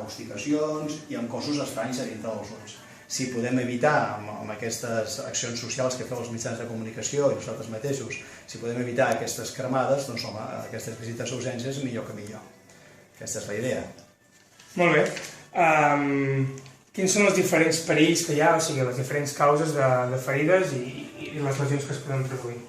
causticacions i amb cossos estranys a dintre dels ulls. Si podem evitar, amb aquestes accions socials que feu els mitjans de comunicació i nosaltres mateixos, si podem evitar aquestes cremades, doncs home, aquestes visites a urgències millor que millor. Aquesta és la idea. Molt bé. Quins són els diferents perills que hi ha, o sigui, les diferents causes de ferides i les lesions que es poden produir?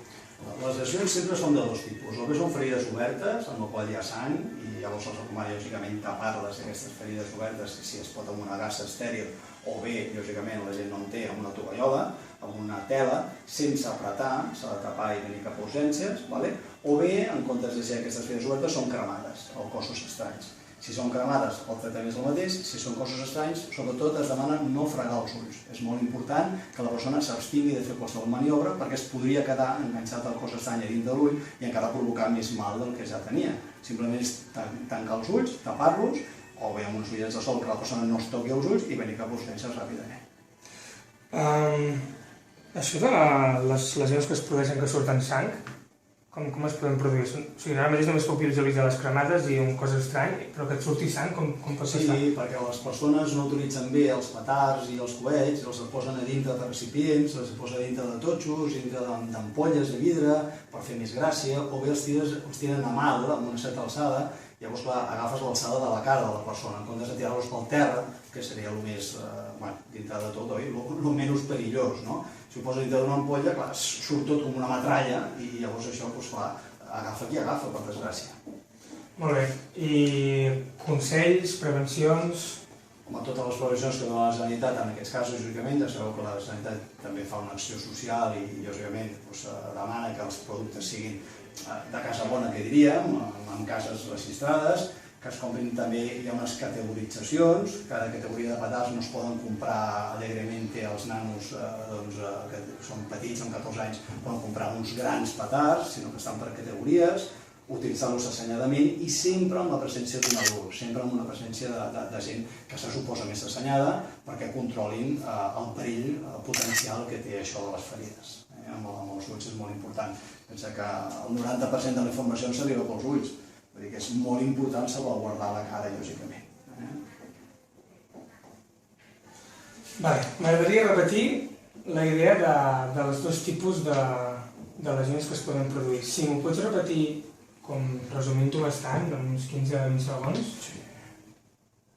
Les lesions sempre són de dos tipus. O bé són ferides obertes, en el qual hi ha sang, i llavors els recomana, lògicament, tapar-les, aquestes ferides obertes, si es pot amb una gasa estèril, o bé, lògicament, la gent no en té, amb una tovallola, amb una tela, sense apretar, s'ha de tapar i venir cap a urgències, o bé, en comptes de ser aquestes ferides obertes, són cremades, o cossos estranys. Si són cremades, el tractament és el mateix. Si són cossos estranys, sobretot es demana no fregar els ulls. És molt important que la persona s'abstingui de fer qualsevol maniobra perquè es podria quedar enganxat al cos estrany a dins de l'ull i encara provocar més mal del que ja tenia. Simplement és tancar els ulls, tapar-los, o bé amb uns ullets de sol que la persona no es toqui els ulls i venir cap a urgències ràpidament. Això de les lesions que es produeixen que surten sang, com es poden produir? O sigui, ara mateix només puc visualitzar les cremades i un cos estrany, però que et surti sang, com pot ser? Sí, perquè les persones no utilitzen bé els petards i els coets, els posen a dintre de recipients, els posen a dintre de totxos, dintre d'ampolles de vidre, per fer més gràcia, o bé els tiren a mà amb una certa alçada, llavors clar, agafes l'alçada de la cara de la persona, en comptes de tirar-los pel terra, que seria el més, dintre de tot, oi? El menys perillós, no? Si ho posa dintre d'una ampolla, clar, surt tot com una metralla i llavors això, doncs clar, agafa qui agafa, per desgràcia. Molt bé. I consells, prevencions? Home, totes les prevencions que dona la Generalitat, en aquests casos, lògicament, ja sabeu que la Generalitat també fa una acció social i, lògicament, demana que els productes siguin de casa bona, que diríem, en cases registrades, que es comprin també, hi ha unes categoritzacions, cada categoria de petards no es poden comprar alegrement als nanos que són petits, amb 14 anys, poden comprar uns grans petards, sinó que estan per categories, utilitzar-los assenyadament i sempre amb la presència d'un adult, sempre amb una presència de gent que se suposa més assenyada perquè controlin el perill potencial que té això de les ferides. Amb els ulls és molt important. Pensa que el 90% de la informació ens arriba pels ulls. Vull dir que és molt important salvaguardar la cara, lògicament. M'agradaria repetir la idea dels dos tipus de lesions que es poden produir. Si m'ho pots repetir, com resumint-ho bastant, en uns 15-20 segons? Sí.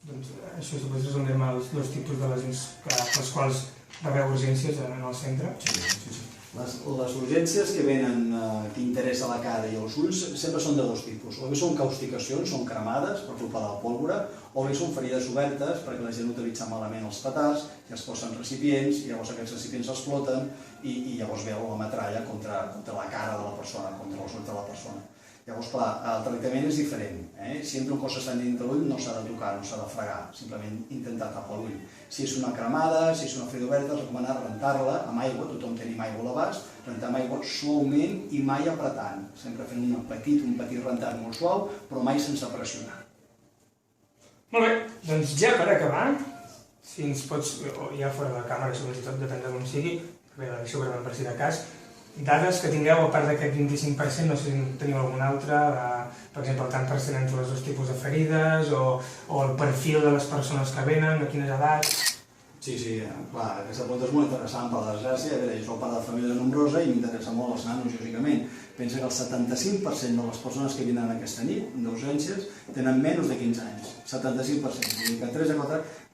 Doncs això, si pots resumir-me els dos tipus de lesions pels quals va haver urgències en el centre? Sí. Les urgències que venen, que interessa la cara i els ulls, sempre són de dos tipus. O bé són causticacions, són cremades per culpa de la pólvora, o bé són ferides obertes perquè la gent utilitza malament els petards i es posen recipients, i llavors aquests recipients exploten i llavors veu la metralla contra la cara de la persona, contra els ulls de la persona. Llavors, clar, el tractament és diferent. Si entra un cos estrany dintre l'ull no s'ha de tocar, no s'ha de fregar, simplement intentar tapar l'ull. Si és una cremada, si és una ferida oberta, es recomana rentar-la amb aigua, tothom tenim aigua a l'abast, rentar amb aigua suaument i mai apretant, sempre fent un petit rentat molt suau, però mai sense pressionar. Molt bé, doncs ja per acabar, si ens pots, o ja fora de la càmera, si tot depèn d'on sigui, bé, la deixo gravant per si de cas, dades que tingueu, a part d'aquest 25%, no sé si teniu alguna altra, per exemple, el tant per cent entre els dos tipus de ferides, o el perfil de les persones que venen, a quines edats... Sí, clar, aquesta pregunta és molt interessant, per desgràcia. Jo soc part de família nombrosa i m'interessa molt els nanos, lògicament. Pensa que el 75% de les persones que vinen aquesta nit d'urgències tenen menys de 15 anys. 75%. Vull dir que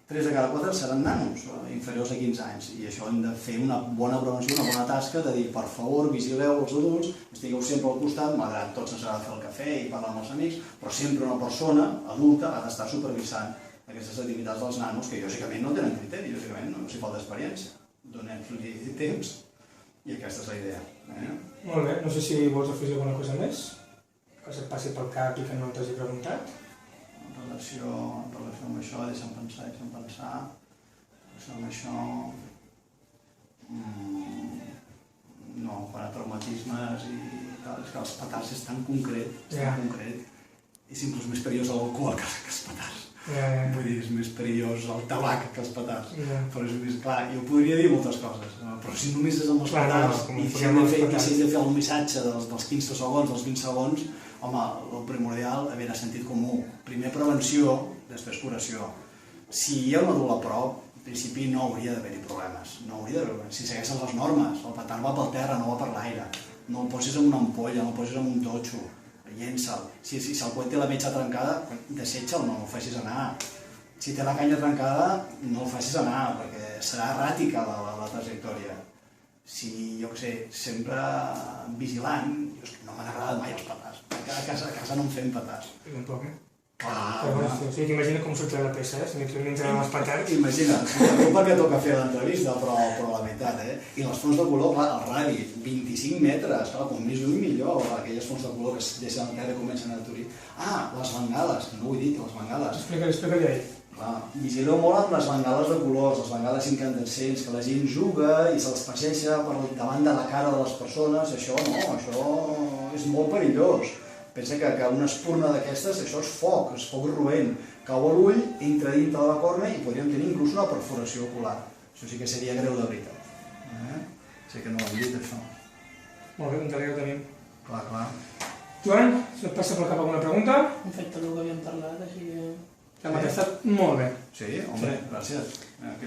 3 de cada 4 seran nanos, inferiors a 15 anys. I això hem de fer una bona prevenció, una bona tasca de dir, per favor, vigileu els adults, estigueu sempre al costat, malgrat tots ens agrada fer el cafè i parlar amb els amics, però sempre una persona adulta ha d'estar supervisant aquestes activitats dels nanos, que lògicament no tenen criteri, lògicament no s'hi falta experiència. Donem-li temps i aquesta és la idea. Molt bé, no sé si vols afegir alguna cosa més, que se't passi pel cap i que no t'hagi preguntat. En relació amb això, deixa'm pensar, en relació amb això... No, quan a traumatismes i tal, és que els petards és tan concret, i sempre és més perillós l'alcohol que els petards. Vull dir, és més perillós el tabac que els petards. Però és més clar, jo podria dir moltes coses, però si només és amb els petards i si hem de fer el missatge dels 15 segons, dels 20 segons, home, el primordial, a veure, sentit comú. Primer prevenció, després curació. si hi ha una dula a prop, en principi no hauria d'haver-hi problemes. No hauria d'haver problemes. Si segueixen les normes, el petard va pel terra, no va per l'aire. No el posis en una ampolla, no el posis en un totxo. Llença'l. Si el coet té la metxa trencada, desetja'l, no el facis anar. Si té la canya trencada, no el facis anar, perquè serà erràtica la trajectòria. Si, jo què sé, sempre vigilant, no m'han agradat mai els petards. A casa no em fem petards. I tampoc, eh? Clar, O sigui, imagina com sortirà la peça, si m'hi entraran els petards. Imagina't, no perquè toca fer l'entrevista, però la veritat, i les fonts de color, clar, el radi, 25 metres, clar, com més lluny millor, aquelles fonts de color que es deixen al terra i comencen a aturir. Les bengales, no ho he dit, les bengales. Explica-li ahir. Clar, vigileu molt amb les bengales de colors, les bengales incandescents, que la gent juga i se'ls passeja per davant de la cara de les persones, això no, això és molt perillós. Pensa que una espurna d'aquestes, això és foc roent, cau a l'ull, entra dintre de la còrnea i podríem tenir inclús una perforació ocular. Això sí que seria greu de veritat. Sé que no ho hem dit, això. Molt bé, un dia ho tenim. Clar. Joan, si et passa pel cap alguna pregunta? Hem fet tot el que havíem parlat, així que... Hem estat molt bé. Sí? Home, gràcies.